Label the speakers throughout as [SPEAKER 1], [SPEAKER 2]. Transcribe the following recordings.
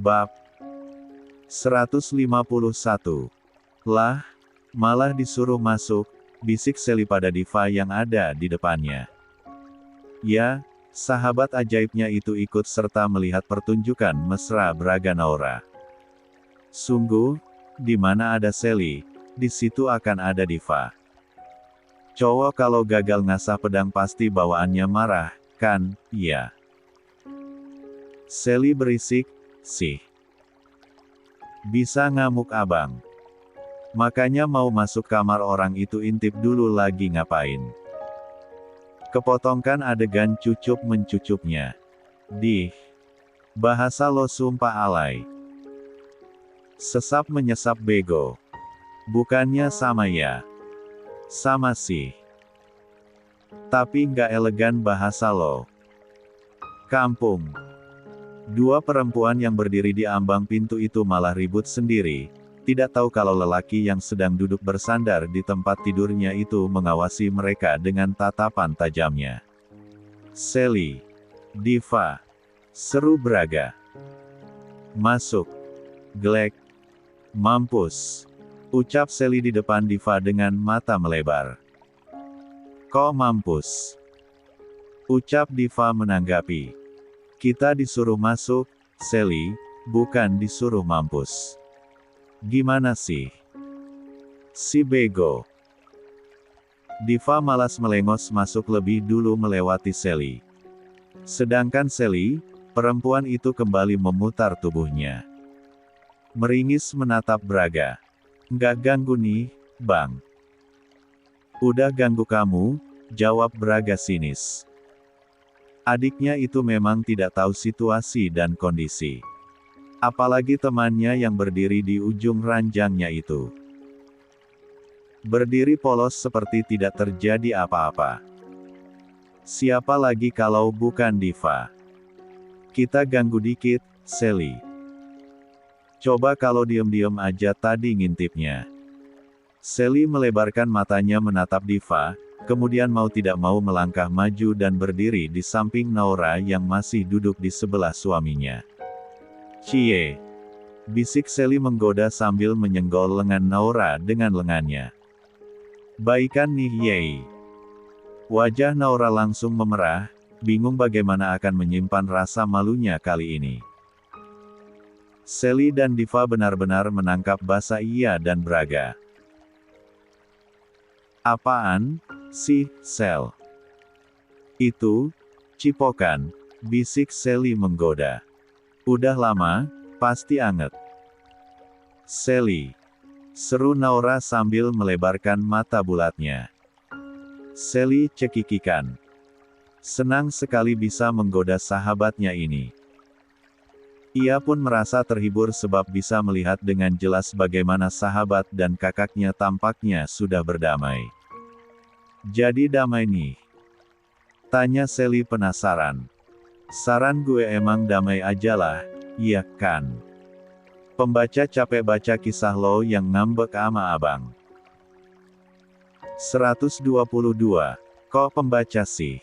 [SPEAKER 1] Bab 151. Lah, malah disuruh masuk, bisik Sally pada Diva yang ada di depannya. Ya, sahabat ajaibnya itu ikut serta melihat pertunjukan mesra Braga Naura. Sungguh, di mana ada Sally, di situ akan ada Diva. Cowok kalau gagal ngasah pedang pasti bawaannya marah, kan? Iya. Sally berisik, sih. Bisa ngamuk abang. Makanya mau masuk kamar orang itu intip dulu lagi ngapain. Kepotongkan adegan cucup-mencucupnya. Dih. Bahasa lo sumpah alay. Sesap menyesap bego. Bukannya sama ya. Sama sih. Tapi nggak elegan bahasa lo. Kampung. Dua perempuan yang berdiri di ambang pintu itu malah ribut sendiri, tidak tahu kalau lelaki yang sedang duduk bersandar di tempat tidurnya itu mengawasi mereka dengan tatapan tajamnya. Sally. Diva. Seru Braga. Masuk. Glek. Mampus. Ucap Sally di depan Diva dengan mata melebar. Kok mampus? Ucap Diva menanggapi. Kita disuruh masuk, Sally, bukan disuruh mampus. Gimana sih? Si bego. Diva malas melengos masuk lebih dulu melewati Sally. Sedangkan Sally, perempuan itu kembali memutar tubuhnya. Meringis menatap Braga. Nggak ganggu nih, Bang. Udah ganggu kamu, jawab Braga sinis. Adiknya itu memang tidak tahu situasi dan kondisi. Apalagi temannya yang berdiri di ujung ranjangnya itu. Berdiri polos seperti tidak terjadi apa-apa. Siapa lagi kalau bukan Diva? Kita ganggu dikit, Sally. Coba kalau diem-diem aja tadi ngintipnya. Sally melebarkan matanya menatap Diva, kemudian mau tidak mau melangkah maju dan berdiri di samping Naura yang masih duduk di sebelah suaminya. Cie. Bisik Sally menggoda sambil menyenggol lengan Naura dengan lengannya. Baikan nih yei. Wajah Naura langsung memerah, bingung bagaimana akan menyimpan rasa malunya kali ini. Sally dan Diva benar-benar menangkap bahasa iya dan Braga. Apaan? Si, Sel. Itu, cipokan, bisik Sally menggoda. Udah lama, pasti anget. Sally. Seru Naura sambil melebarkan mata bulatnya. Sally cekikikan. Senang sekali bisa menggoda sahabatnya ini. Ia pun merasa terhibur sebab bisa melihat dengan jelas bagaimana sahabat dan kakaknya tampaknya sudah berdamai. Jadi damai nih? Tanya Sally penasaran. Saran gue emang damai aja lah, iya kan? Pembaca capek baca kisah lo yang ngambek ama abang. 122. Kok pembaca sih?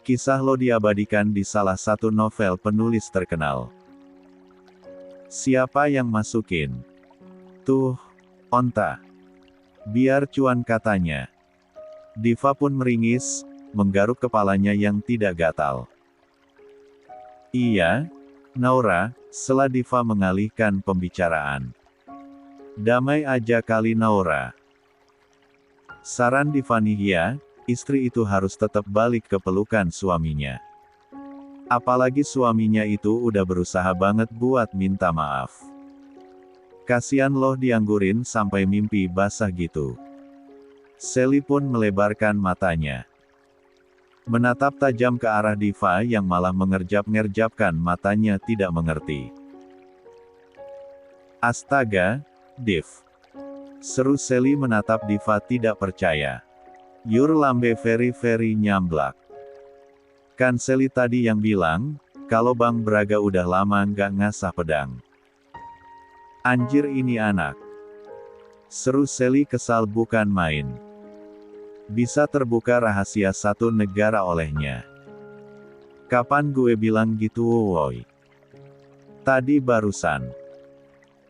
[SPEAKER 1] Kisah lo diabadikan di salah satu novel penulis terkenal. Siapa yang masukin? Tuh, onta. Biar cuan katanya. Diva pun meringis, menggaruk kepalanya yang tidak gatal. Iya, Naura, setelah Diva mengalihkan pembicaraan. Damai aja kali Naura. Saran Diva nih ya, istri itu harus tetap balik ke pelukan suaminya. Apalagi suaminya itu udah berusaha banget buat minta maaf. Kasian loh dianggurin sampai mimpi basah gitu. Sally pun melebarkan matanya. Menatap tajam ke arah Diva yang malah mengerjap-ngerjapkan matanya tidak mengerti. Astaga, Div. Seru Sally menatap Diva tidak percaya. Your lambe very nyamblak. Kan Sally tadi yang bilang, kalau Bang Braga udah lama nggak ngasah pedang. Anjir ini anak. Seru Sally kesal bukan main. Bisa terbuka rahasia satu negara olehnya. Kapan gue bilang gitu woi? Tadi barusan.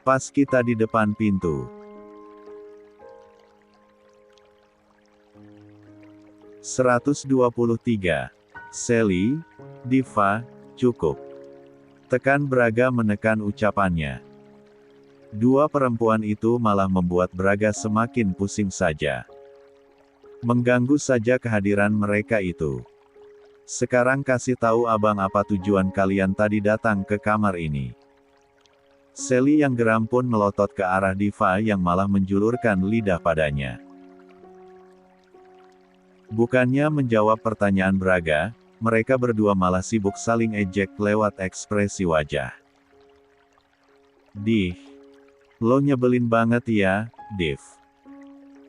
[SPEAKER 1] Pas kita di depan pintu. 123. Sally, Diva, cukup. Tekan Braga menekan ucapannya. Dua perempuan itu malah membuat Braga semakin pusing saja. Mengganggu saja kehadiran mereka itu. Sekarang kasih tahu abang apa tujuan kalian tadi datang ke kamar ini. Sally yang geram pun melotot ke arah Diva yang malah menjulurkan lidah padanya. Bukannya menjawab pertanyaan Braga, mereka berdua malah sibuk saling ejek lewat ekspresi wajah. Lo nyebelin banget ya, Div.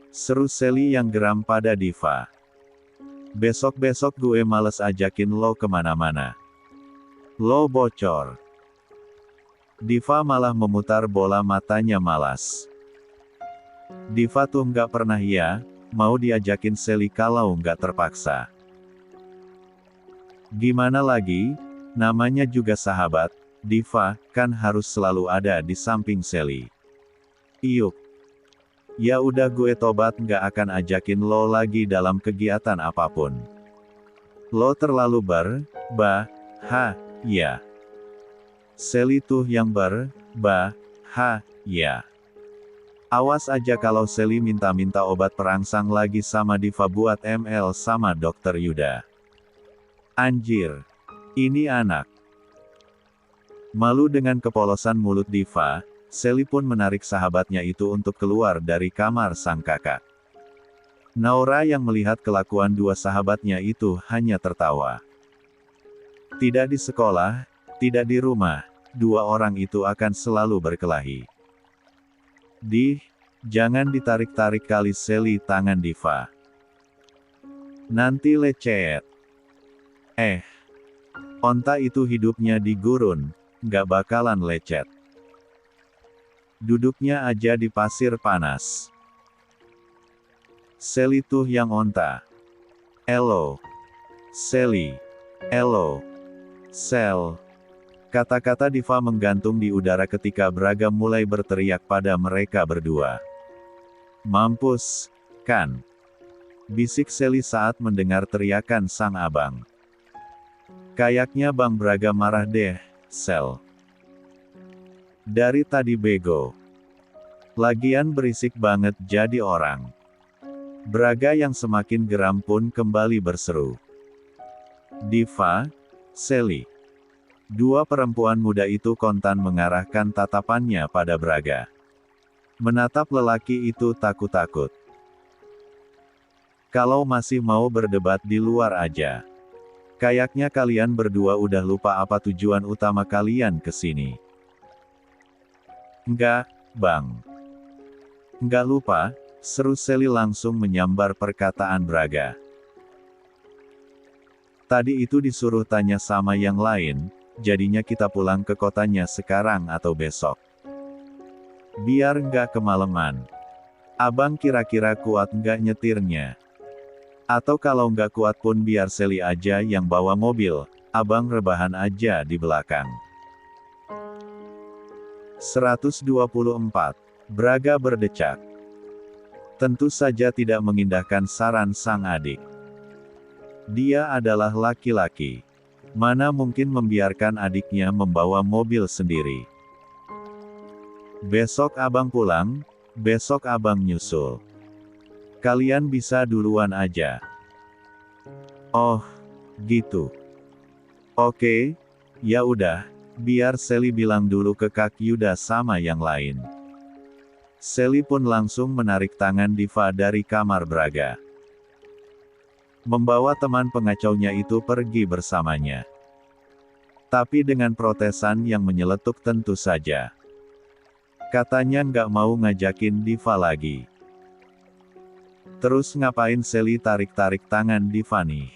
[SPEAKER 1] Seru Sally yang geram pada Diva. Besok-besok gue males ajakin lo kemana-mana. Lo bocor. Diva malah memutar bola matanya malas. Diva tuh nggak pernah ya, mau diajakin Sally kalau nggak terpaksa. Gimana lagi, namanya juga sahabat, Diva, kan harus selalu ada di samping Sally. Iyuk. Ya udah gue tobat nggak akan ajakin lo lagi dalam kegiatan apapun. Lo terlalu ya. Sally tuh yang ya. Awas aja kalau Sally minta-minta obat perangsang lagi sama Diva buat ML sama Dokter Yuda. Anjir. Ini anak. Malu dengan kepolosan mulut Diva, Sally pun menarik sahabatnya itu untuk keluar dari kamar sang kakak. Naura yang melihat kelakuan dua sahabatnya itu hanya tertawa. Tidak di sekolah, tidak di rumah, dua orang itu akan selalu berkelahi. Jangan ditarik-tarik kali Sally tangan Diva. Nanti lecet. Onta itu hidupnya di gurun, nggak bakalan lecet. Duduknya aja di pasir panas. Sally tuh yang onta. Elo. Sally. Elo. Sel. Kata-kata Diva menggantung di udara ketika Braga mulai berteriak pada mereka berdua. Mampus, kan? Bisik Sally saat mendengar teriakan sang abang. Kayaknya Bang Braga marah deh, Sel. Dari tadi bego. Lagian berisik banget jadi orang. Braga yang semakin geram pun kembali berseru. Diva, Sally. Dua perempuan muda itu kontan mengarahkan tatapannya pada Braga. Menatap lelaki itu takut-takut. Kalau masih mau berdebat di luar aja. Kayaknya kalian berdua udah lupa apa tujuan utama kalian ke sini. Enggak, Bang. Enggak lupa, seru Sally langsung menyambar perkataan Braga. Tadi itu disuruh tanya sama yang lain, jadinya kita pulang ke kotanya sekarang atau besok. Biar nggak kemalaman. Abang kira-kira kuat nggak nyetirnya? Atau kalau nggak kuat pun biar Sally aja yang bawa mobil, abang rebahan aja di belakang. 124. Braga berdecak. Tentu saja tidak mengindahkan saran sang adik. Dia adalah laki-laki. Mana mungkin membiarkan adiknya membawa mobil sendiri. Besok abang pulang, besok abang nyusul. Kalian bisa duluan aja. Oh, gitu. Oke, ya udah, biar Sally bilang dulu ke Kak Yuda sama yang lain. Sally pun langsung menarik tangan Diva dari kamar Braga. Membawa teman pengacaunya itu pergi bersamanya. Tapi dengan protesan yang menyeletuk tentu saja. Katanya nggak mau ngajakin Diva lagi. Terus ngapain Sally tarik-tarik tangan Diva nih?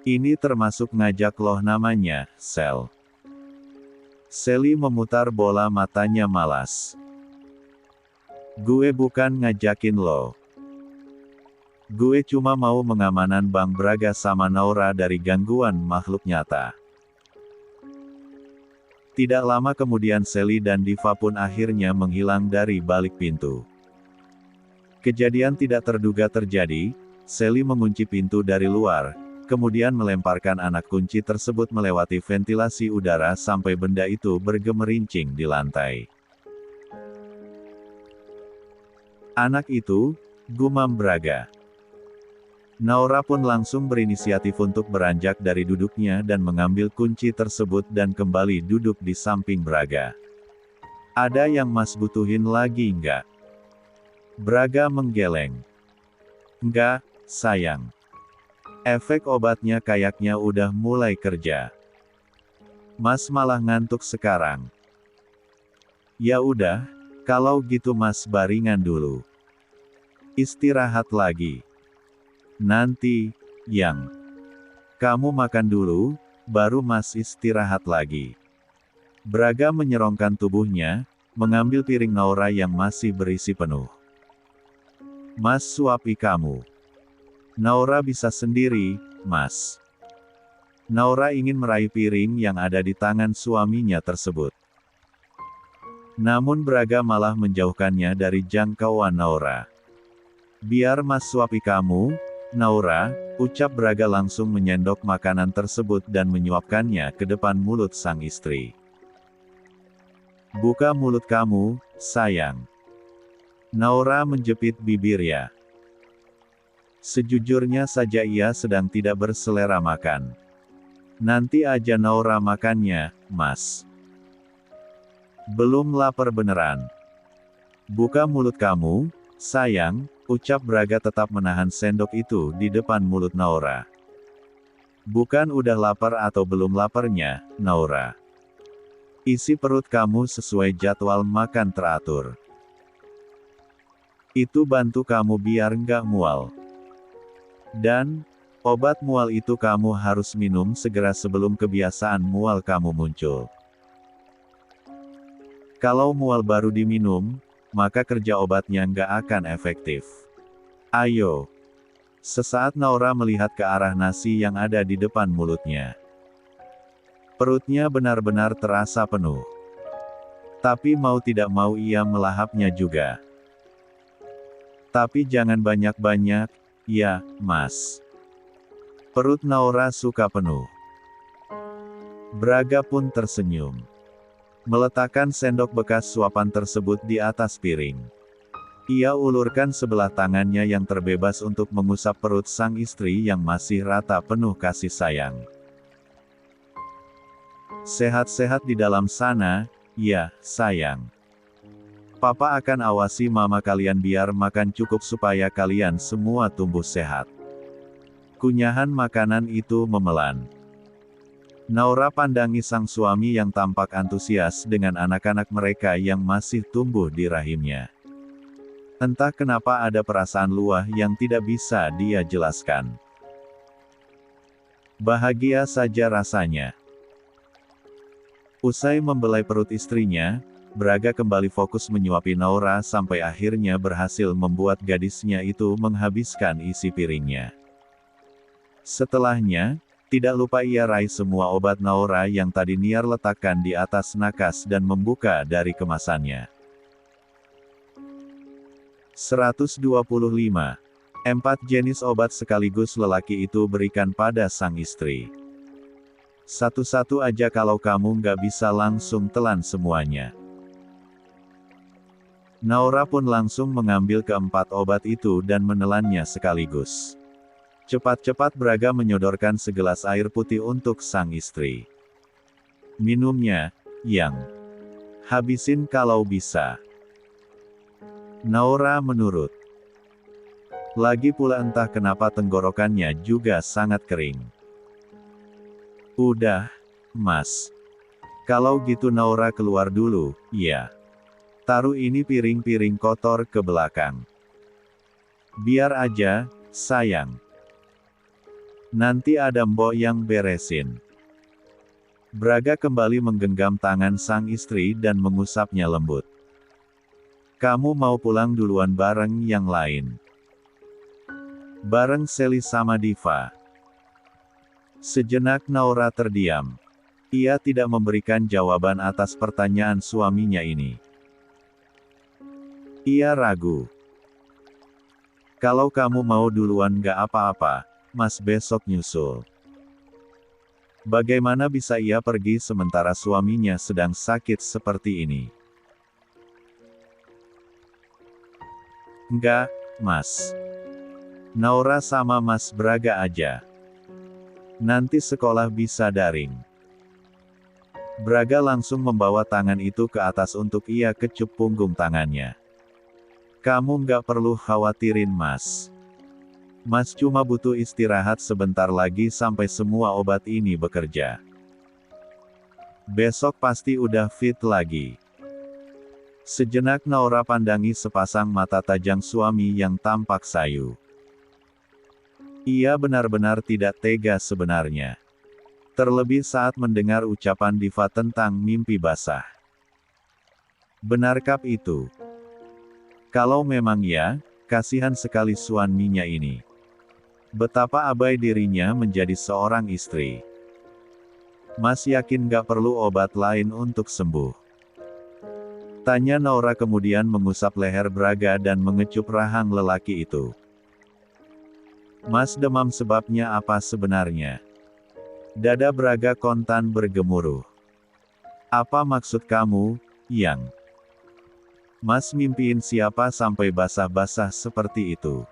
[SPEAKER 1] Ini termasuk ngajak loh namanya, Sel. Sally memutar bola matanya malas. Gue bukan ngajakin lo. Gue cuma mau mengamanan Bang Braga sama Naura dari gangguan makhluk nyata. Tidak lama kemudian Sally dan Diva pun akhirnya menghilang dari balik pintu. Kejadian tidak terduga terjadi, Sally mengunci pintu dari luar, kemudian melemparkan anak kunci tersebut melewati ventilasi udara sampai benda itu bergemerincing di lantai. Anak itu, gumam Braga. Naura pun langsung berinisiatif untuk beranjak dari duduknya dan mengambil kunci tersebut dan kembali duduk di samping Braga. Ada yang Mas butuhin lagi enggak? Braga menggeleng. Enggak, sayang. Efek obatnya kayaknya udah mulai kerja. Mas malah ngantuk sekarang. Ya udah, kalau gitu Mas baringan dulu. Istirahat lagi. Nanti, Yang. Kamu makan dulu, baru Mas istirahat lagi. Braga menyerongkan tubuhnya, mengambil piring Naura yang masih berisi penuh. Mas suapi kamu. Naura bisa sendiri, Mas. Naura ingin meraih piring yang ada di tangan suaminya tersebut. Namun Braga malah menjauhkannya dari jangkauan Naura. Biar Mas suapi kamu, Naura, ucap Braga langsung menyendok makanan tersebut dan menyuapkannya ke depan mulut sang istri. Buka mulut kamu, sayang. Naura menjepit bibirnya. Sejujurnya saja ia sedang tidak berselera makan. Nanti aja Naura makannya, Mas. Belum lapar beneran. Buka mulut kamu, sayang, ucap Braga tetap menahan sendok itu di depan mulut Naura. Bukan udah lapar atau belum laparnya, Naura. Isi perut kamu sesuai jadwal makan teratur. Itu bantu kamu biar nggak mual. Dan, obat mual itu kamu harus minum segera sebelum kebiasaan mual kamu muncul. Kalau mual baru diminum, maka kerja obatnya nggak akan efektif. Ayo. Sesaat Naura melihat ke arah nasi yang ada di depan mulutnya. Perutnya benar-benar terasa penuh. Tapi mau tidak mau ia melahapnya juga. Tapi jangan banyak-banyak, ya, Mas. Perut Naura suka penuh. Braga pun tersenyum. Meletakkan sendok bekas suapan tersebut di atas piring. Ia ulurkan sebelah tangannya yang terbebas untuk mengusap perut sang istri yang masih rata penuh kasih sayang. Sehat-sehat di dalam sana, ya, sayang. Papa akan awasi mama kalian biar makan cukup supaya kalian semua tumbuh sehat. Kunyahan makanan itu memelan. Naura pandangi sang suami yang tampak antusias dengan anak-anak mereka yang masih tumbuh di rahimnya. Entah kenapa ada perasaan luah yang tidak bisa dia jelaskan. Bahagia saja rasanya. Usai membelai perut istrinya, Braga kembali fokus menyuapi Naura sampai akhirnya berhasil membuat gadisnya itu menghabiskan isi piringnya. Setelahnya, tidak lupa ia raih semua obat Naura yang tadi Niar letakkan di atas nakas dan membuka dari kemasannya. 125. 4 jenis obat sekaligus lelaki itu berikan pada sang istri. Satu-satu aja kalau kamu nggak bisa langsung telan semuanya. Naura pun langsung mengambil keempat obat itu dan menelannya sekaligus. Cepat-cepat Braga menyodorkan segelas air putih untuk sang istri. Minumnya, Yang. Habisin kalau bisa. Naura menurut. Lagi pula entah kenapa tenggorokannya juga sangat kering. Udah, Mas. Kalau gitu Naura keluar dulu, ya. Taruh ini piring-piring kotor ke belakang. Biar aja, sayang. Nanti ada mbok yang beresin. Braga kembali menggenggam tangan sang istri dan mengusapnya lembut. Kamu mau pulang duluan bareng yang lain. Bareng Sally sama Diva. Sejenak Naura terdiam. Ia tidak memberikan jawaban atas pertanyaan suaminya ini. Ia ragu. Kalau kamu mau duluan gak apa-apa, Mas besok nyusul. Bagaimana bisa ia pergi sementara suaminya sedang sakit seperti ini? Enggak, Mas. Naura sama Mas Braga aja. Nanti sekolah bisa daring. Braga langsung membawa tangan itu ke atas untuk ia kecup punggung tangannya. Kamu nggak perlu khawatirin Mas. Mas cuma butuh istirahat sebentar lagi sampai semua obat ini bekerja. Besok pasti udah fit lagi. Sejenak Naura pandangi sepasang mata tajam suami yang tampak sayu. Ia benar-benar tidak tega sebenarnya. Terlebih saat mendengar ucapan Diva tentang mimpi basah. Benarkah itu? Kalau memang ya, kasihan sekali suaminya ini. Betapa abai dirinya menjadi seorang istri. Mas yakin gak perlu obat lain untuk sembuh? Tanya Naura kemudian mengusap leher Braga dan mengecup rahang lelaki itu. Mas demam sebabnya apa sebenarnya? Dada Braga kontan bergemuruh. Apa maksud kamu, Yang? Mas mimpiin siapa sampai basah-basah seperti itu?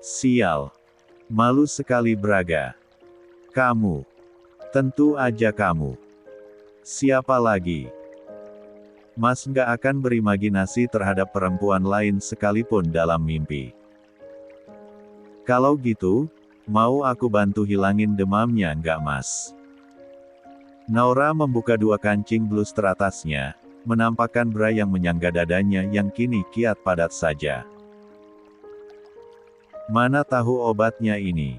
[SPEAKER 1] Sial. Malu sekali Braga. Kamu. Tentu aja kamu. Siapa lagi? Mas nggak akan berimajinasi terhadap perempuan lain sekalipun dalam mimpi. Kalau gitu, mau aku bantu hilangin demamnya nggak Mas? Naura membuka dua kancing blus teratasnya, menampakkan bra yang menyangga dadanya yang kini kiat padat saja. Mana tahu obatnya ini?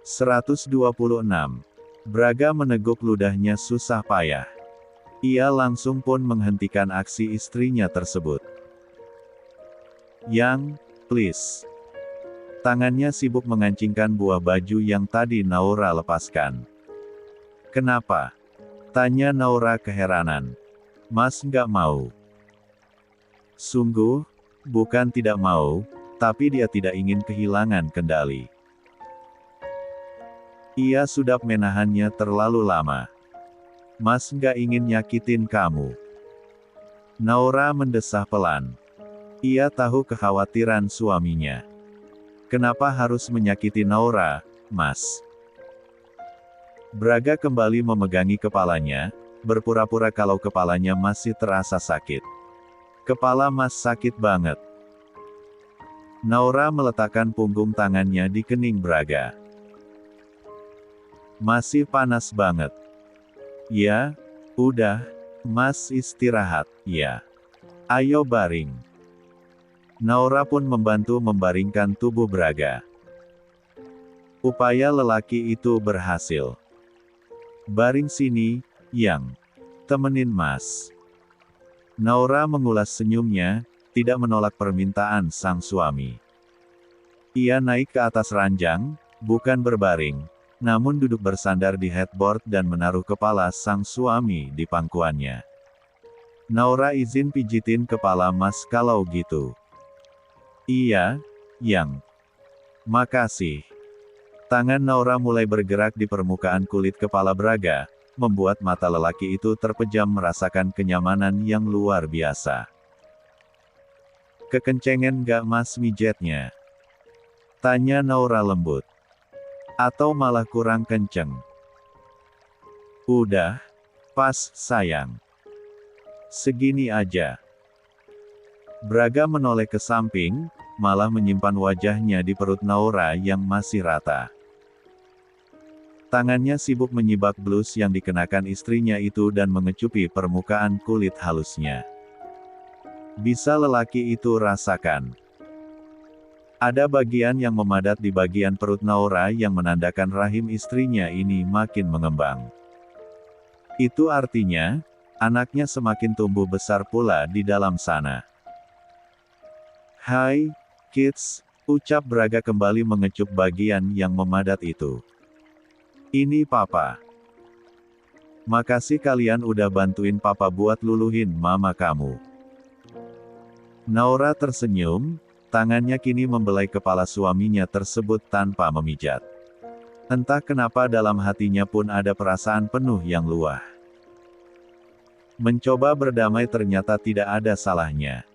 [SPEAKER 1] 126. Braga meneguk ludahnya susah payah. Ia langsung pun menghentikan aksi istrinya tersebut. Yang, please. Tangannya sibuk mengancingkan buah baju yang tadi Naura lepaskan. Kenapa? Tanya Naura keheranan. Mas nggak mau. Sungguh, bukan tidak mau, tapi dia tidak ingin kehilangan kendali. Ia sudah menahannya terlalu lama. Mas nggak ingin nyakitin kamu. Naura mendesah pelan. Ia tahu kekhawatiran suaminya. Kenapa harus menyakiti Naura, Mas? Braga kembali memegangi kepalanya, berpura-pura kalau kepalanya masih terasa sakit. Kepala Mas sakit banget. Naura meletakkan punggung tangannya di kening Braga. Masih panas banget. Ya, udah, Mas istirahat, ya. Ayo baring. Naura pun membantu membaringkan tubuh Braga. Upaya lelaki itu berhasil. Baring sini, Yang. Temenin Mas. Naura mengulas senyumnya, tidak menolak permintaan sang suami. Ia naik ke atas ranjang, bukan berbaring, namun duduk bersandar di headboard dan menaruh kepala sang suami di pangkuannya. Naura izin pijitin kepala Mas kalau gitu. Iya, Yang. Makasih. Tangan Naura mulai bergerak di permukaan kulit kepala Braga, membuat mata lelaki itu terpejam merasakan kenyamanan yang luar biasa. Kekencengan gak Mas mijetnya? Tanya Naura lembut. Atau malah kurang kenceng? Udah, pas sayang. Segini aja. Braga menoleh ke samping, malah menyimpan wajahnya di perut Naura yang masih rata. Tangannya sibuk menyibak blus yang dikenakan istrinya itu dan mengecupi permukaan kulit halusnya. Bisa lelaki itu rasakan. Ada bagian yang memadat di bagian perut Naura yang menandakan rahim istrinya ini makin mengembang. Itu artinya, anaknya semakin tumbuh besar pula di dalam sana. Hai, kids, ucap Braga kembali mengecup bagian yang memadat itu. Ini papa. Makasih kalian udah bantuin papa buat luluhin mama kamu. Naura tersenyum, tangannya kini membelai kepala suaminya tersebut tanpa memijat. Entah kenapa dalam hatinya pun ada perasaan penuh yang luah. Mencoba berdamai ternyata tidak ada salahnya.